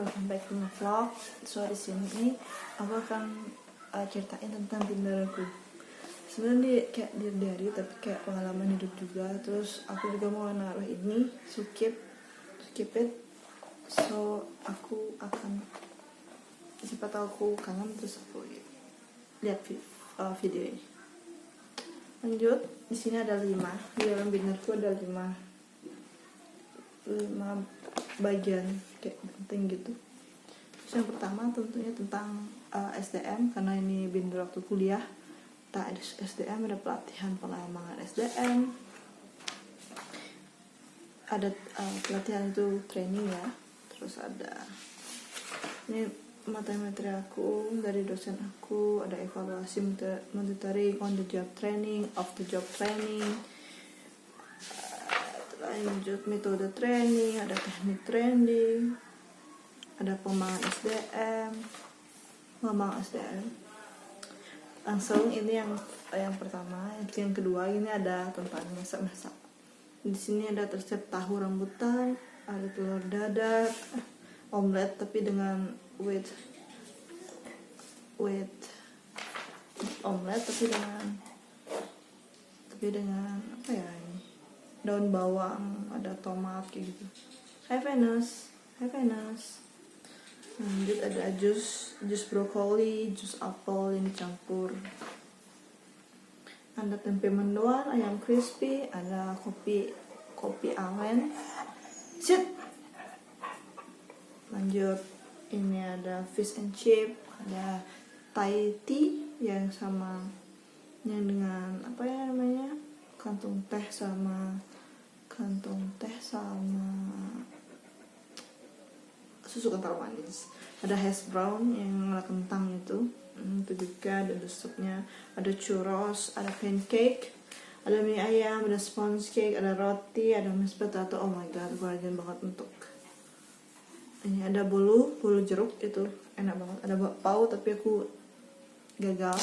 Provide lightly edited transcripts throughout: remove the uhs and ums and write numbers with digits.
welcome back to my vlog. So di sini aku akan ceritain tentang Tinder aku. Sebenarnya kayak dari tapi kayak pengalaman hidup juga. Terus aku juga mau naruh ini, keep it. So aku akan, siapa tahu aku kangen terus aku lihat video ini. Lanjut, di sini ada 5. Di dalam binarku ada 5 bagian kayak penting gitu. Terus yang pertama tentunya tentang SDM, karena ini binder waktu kuliah. Tak ada SDM, ada pelatihan pengembangan SDM, ada pelatihan itu training ya. Terus ada ini materi aku dari dosen aku, ada evaluasi monitoring, on the job training, off the job training, lanjut metode training, ada teknik training, ada pengembangan SDM. Langsung ini yang pertama. Yang kedua ini ada tentang masak. Di sini ada resep tahu rambutan, ada telur dadar, omelet tapi dengan with omelet tapi dengan apa ya ini, daun bawang, ada tomat kayak gitu. Have Venus. Lanjut ada jus brokoli, jus apel yang dicampur. Ada tempe mendoan, ayam crispy, ada kopi aren. Lanjut ini ada fish and chip, ada Thai tea yang dengan apa ya namanya, kantong teh sama susu kental manis. Ada hash brown yang ala kentang itu juga ada supnya. Ada churros, ada pancake, ada mie ayam, ada sponge cake, ada roti, ada mashed potato. Oh my god, gue rajin banget untuk ini. Ada bolu jeruk, itu enak banget. Ada bakpao tapi aku gagal.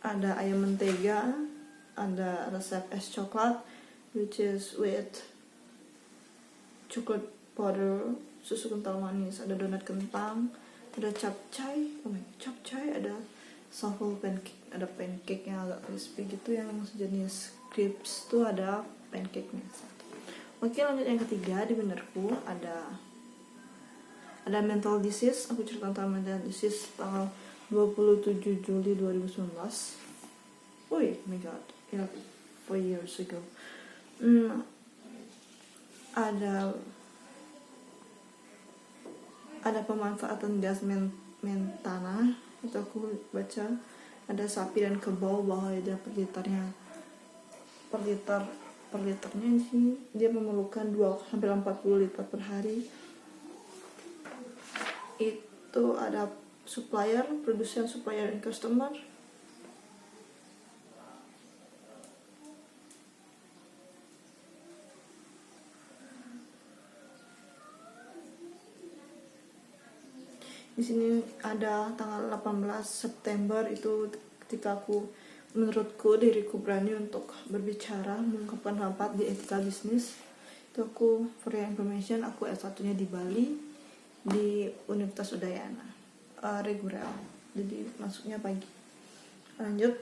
Ada ayam mentega, ada resep es coklat which is with chocolate powder, susu kental manis, ada donat kentang, ada capcay, ada souffle pancake, ada pancake yang agak crispy gitu, yang sejenis crepes tuh ada pancake-nya satu. Oke, lanjut yang ketiga di benerku ada mental disease. Aku cerita tentang mental disease tanggal 27 Juli 2019. Wih, my god, ya 4 years ago. Ada pemanfaatan gas metana, itu aku baca. Ada sapi dan kerbau, bahwa dia per liternya sih dia memerlukan 2-40 liter per hari. Itu ada supplier, produsen, supplier, dan customer. Di sini ada tanggal 18 September, itu ketika menurutku diriku berani untuk berbicara, mengungkapkan pendapat di etika bisnis. Itu aku, for your information, aku S1-nya di Bali, di Universitas Udayana, reguler, jadi masuknya pagi. Lanjut,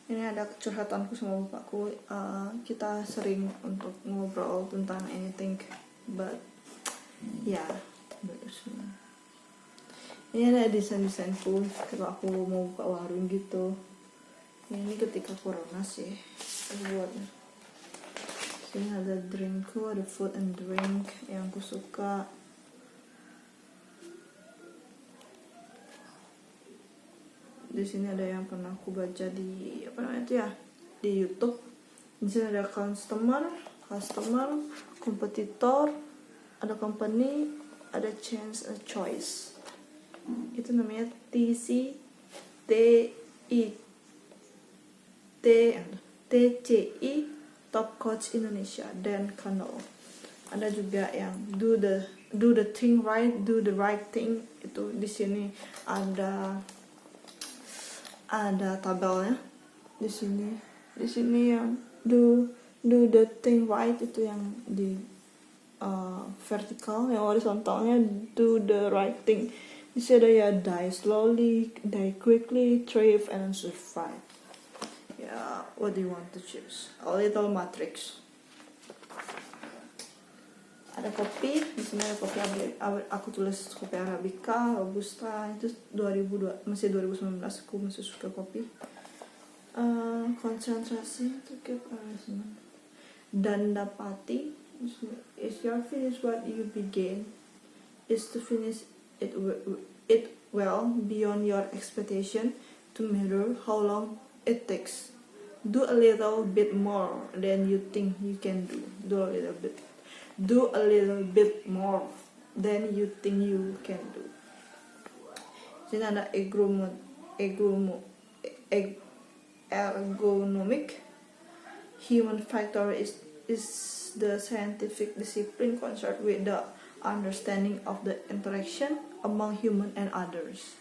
ini ada curhatanku sama bapakku. Kita sering untuk ngobrol tentang anything, but ya, ini ada desain-desainku kalau aku mau buka warung gitu. Ini ketika corona sih aku buatnya. Sini ada drinkku, ada food and drink yang aku suka. Di sini ada yang pernah aku baca di di YouTube. Di sini ada customer, kompetitor, ada company, ada chance, and choice. Itu namanya TCI Top Coach Indonesia, Dan Kano. Ada juga yang do the thing right, do the right thing. Itu di sini ada tabelnya. Di sini yang do do the thing right itu yang di vertikal, yang horizontalnya do the right thing. Di sini ada ya die slowly, die quickly, thrive and survive. Ya, what do you want to choose? A little matrix. Ada kopi, di sini ada kopi aku tulis kopi Arabica, Robusta, itu 2019 aku masih suka kopi. Konsentrasi to keep arrangement. Dan dapati is your finish what you begin, is to finish it well beyond your expectation, to measure how long it takes. Do a little bit more than you think you can do. Do a little bit more than you think you can do. Sini ada ergonomic. Human factor is the scientific discipline concerned with the understanding of the interaction among human and others.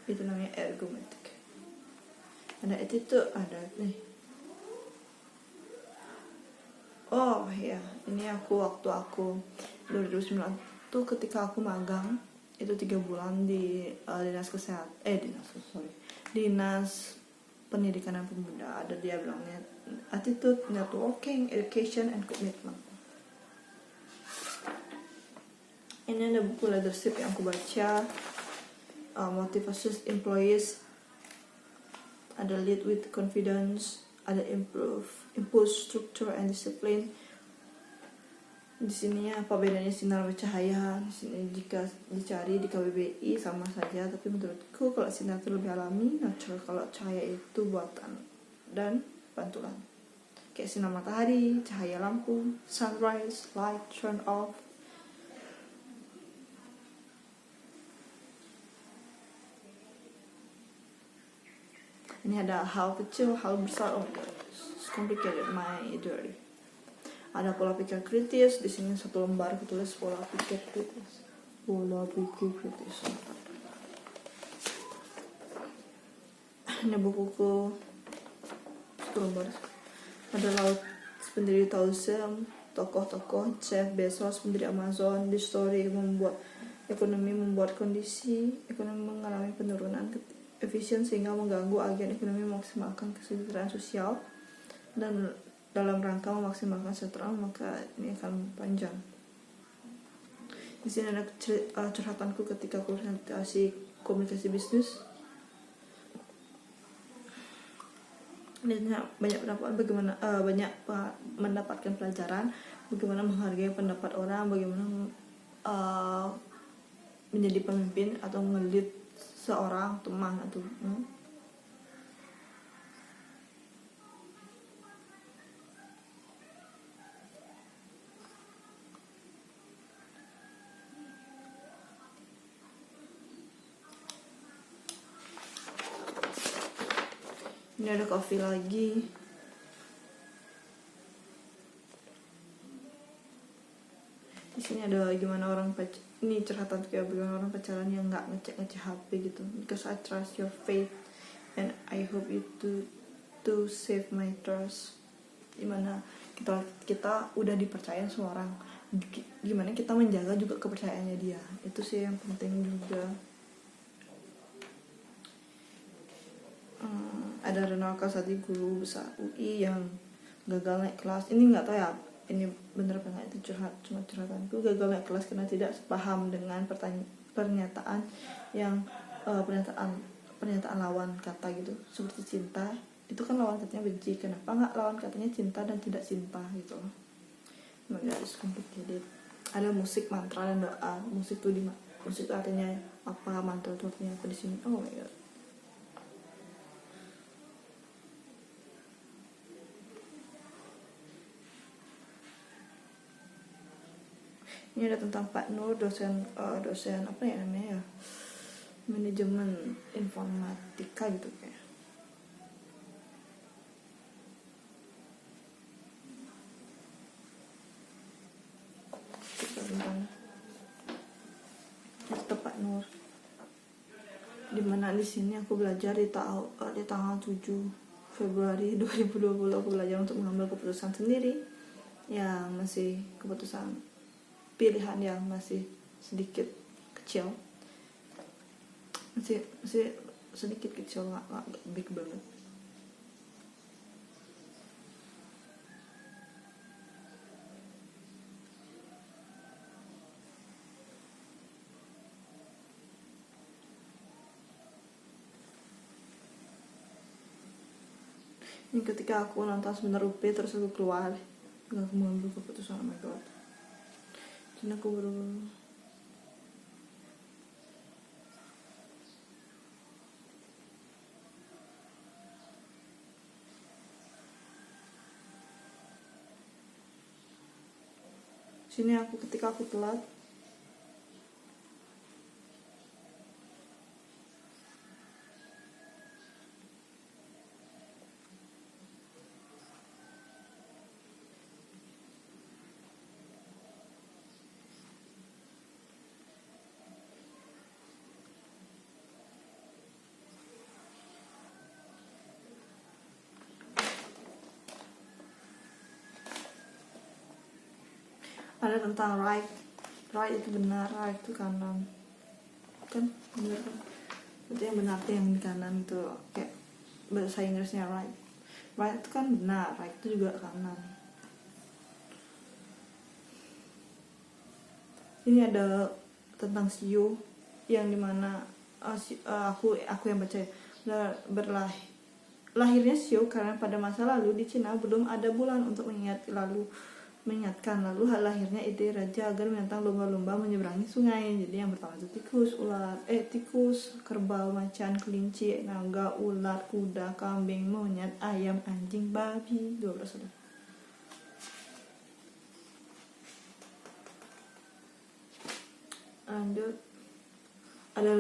Itu namanya ergometric. Ada attitude, ada nih. Oh ya, ini waktu aku 2009 tuh ketika aku magang itu 3 bulan di dinas pendidikan dan pemuda. Ada dia bilangnya attitude, networking, education, and commitment. Ini ada buku leadership yang aku baca, motivation employees, ada lead with confidence, ada impulse structure and discipline. Di sini apa bedanya sinar bercahaya? Di sini jika dicari di KBBI sama saja, tapi menurutku kalau sinar itu lebih alami, natural. Kalau cahaya itu buatan dan pantulan. Kayak sinar matahari, cahaya lampu, sunrise, light, turn off. Ini ada hal kecil, hal besar. Oh my god, it's complicated my theory. Ada pola pikir kritis. Di sini satu lembar aku tulis pola pikir kritis. Ini bukuku satu lembar. Ada Laut pendiri Taoism, tokoh-tokoh, Jeff Bezos pendiri Amazon. Di story membuat kondisi ekonomi mengalami penurunan efisien sehingga mengganggu agen ekonomi memaksimalkan kesejahteraan sosial, dan dalam rangka memaksimalkan kesejahteraan maka ini akan panjang. Di sini ada curhatanku ketika komunikasi bisnis. Ini banyak mendapatkan pelajaran bagaimana menghargai pendapat orang, bagaimana menjadi pemimpin atau nge-lead seorang teman atau Ini ada kopi lagi. Di sini ada gimana orang ini curhatan kayak bagaimana orang pacaran yang nggak ngecek HP gitu. Because I trust your faith and I hope you to save my trust. Gimana kita udah dipercaya sama orang, gimana kita menjaga juga kepercayaannya dia. Itu sih yang penting juga. Ada Renal Kasati, guru besar UI yang gagal naik kelas. Ini nggak tahu ya, ini bener apa nggak, itu cuma curhatanku. Gagal naik kelas karena tidak sepaham dengan pernyataan lawan kata gitu, seperti cinta. Itu kan lawan katanya benci, kenapa nggak lawan katanya cinta dan tidak cinta gitu loh. It's complicated. Ada musik, mantra, dan doa. Musik itu artinya apa, mantra itu artinya apa di sini. Oh my god. Ini ada tentang Pak Nur, dosen apa ya namanya ya, manajemen informatika gitu kayak. Tentang itu Pak Nur. Dimana di sini aku belajar di tanggal 7 Februari 2020 aku belajar untuk mengambil keputusan sendiri yang masih keputusan pilihan yang masih sedikit kecil, masih sedikit kecil, nggak big banget. Ini ketika aku nonton sebentar Rupi terus aku keluar, nggak mau ambil keputusan. Oh my god, jadi aku baru sini aku ketika aku telat. Ada tentang right itu benar, right itu kanan, kan benar kan? Itu yang benar tuh yang di kanan itu, kayak bahasa Inggrisnya right itu kan benar, right itu juga kanan. Ini ada tentang Siu yang dimana aku yang baca ya, lahirnya Siu karena pada masa lalu di Cina belum ada bulan untuk mengingatkan lalu lahirnya ide raja agar menantang lumba-lumba menyeberangi sungai. Jadi yang pertama itu tikus, kerbau, macan, kelinci, naga, ular, kuda, kambing, monyet, ayam, anjing, babi. 12 sudah. Lanjut, ada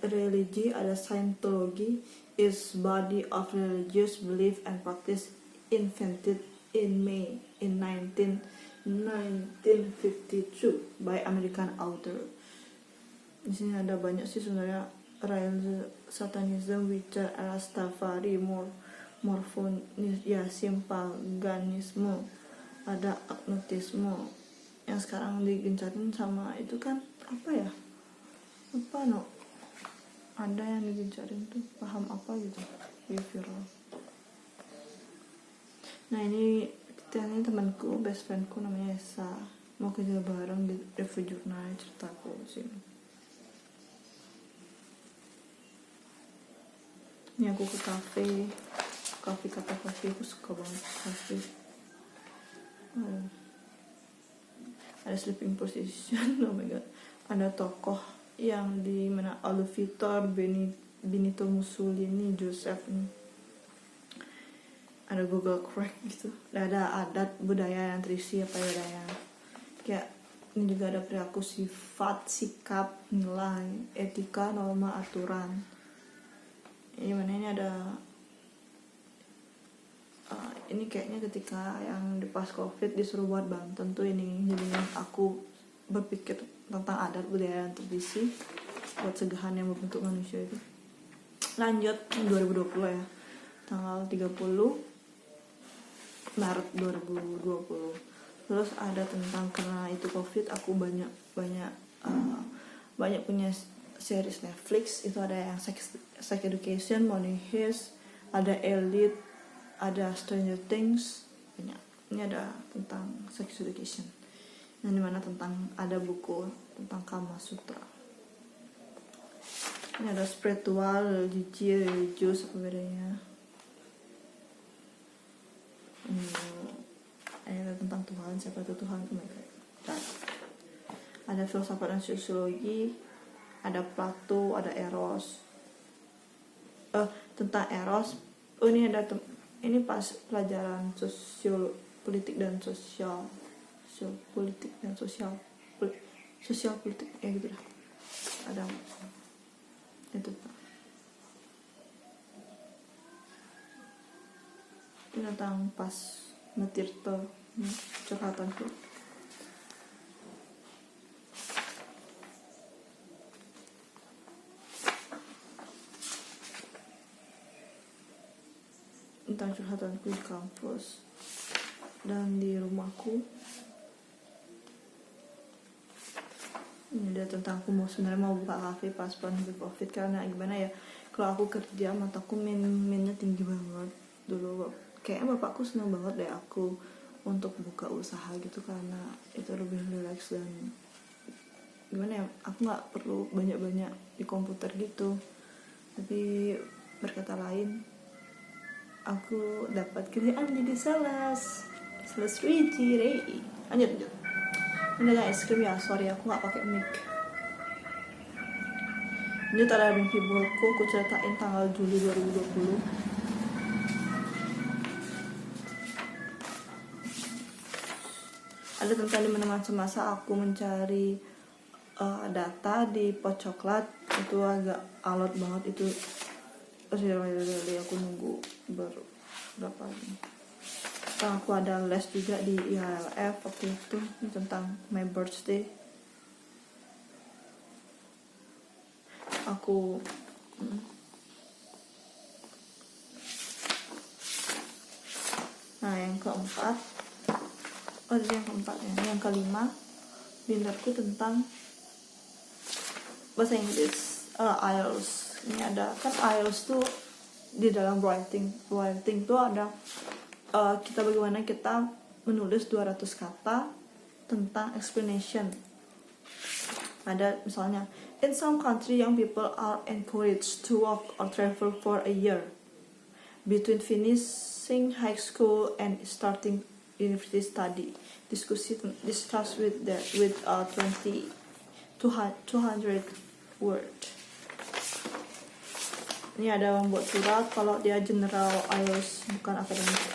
religi, ada Scientology, is body of religious belief and practice invented in 1952 by American author. Di sini ada banyak sih sebenarnya. Satanism, Wicca, Rastafari, Mormonism, paganisme, ada agnotisme yang sekarang digencarin sama itu kan ada yang digencarin tuh paham apa gitu viral. Nah ini temanku, best friendku namanya Esa, mau kerja bareng di review jurnal ceritaku sini. Ini aku ke kafe kata kafe, aku suka banget kafe. Ada sleeping position. Oh my god, ada tokoh yang di mana Alvito Benito Mussolini, Joseph ini. Ada Google Crack gitu. Ada adat budaya yang terisi budaya. Kayak ini juga ada perilaku, sifat, sikap, nilai, etika, norma, aturan. Ini mana ini ada ini kayaknya ketika yang di pas COVID disuruh buat Banten tuh ini. Jadinya aku berpikir tentang adat budaya yang tradisi buat segahan yang membentuk manusia itu. Lanjut 2020 ya, tanggal 30 Maret 2020. Terus ada tentang karena itu COVID, aku banyak punya series Netflix. Itu ada yang Sex Education, Money Heist, ada Elite, ada Stranger Things, banyak. Ini ada tentang Sex Education, yang dimana ada buku tentang Kama Sutra. Ini ada spiritual, religius, apa bedanya? Ini ada tentang Tuhan, siapa itu Tuhan? Oh my god. Ada filsafat dan sosiologi, ada Plato, ada Eros. Tentang Eros. Ini pas pelajaran politik dan sosial politik ya gitu lah. Ada itu ini tentang pas Matirto curhatan tuh. tentang curhatanku di kampus dan di rumahku. Ini dia tentang aku sebenarnya mau buka kafe pas pandemi covid, karena gimana ya, kalau aku kerja mataku minnya tinggi banget dulu. Kayaknya bapakku senang banget deh aku untuk buka usaha gitu, karena itu lebih relax dan gimana ya, aku nggak perlu banyak-banyak di komputer gitu. Tapi berkata lain, aku dapat kerjaan jadi sales Riji. Lanjut. Ini ada es krim ya, sorry aku nggak pakai mic. Ini ada mimpi burukku, aku ceritain tanggal Juli 2020. Ada tentang dimana masa aku mencari data di pot coklat. Itu agak alot banget itu. Aku nunggu berapa ini. Aku ada les juga di IHLF waktu itu tentang my birthday. Nah yang keempat, yang kelima, dinnerku tentang bahasa Inggris, IELTS. Ini ada kan IELTS tuh di dalam writing tuh ada bagaimana kita menulis 200 kata tentang explanation. Ada misalnya, in some country young people are encouraged to work or travel for a year between finishing high school and starting university study. Discuss with 200 word. Ini ada membuat surat kalau dia general IELTS bukan akademik.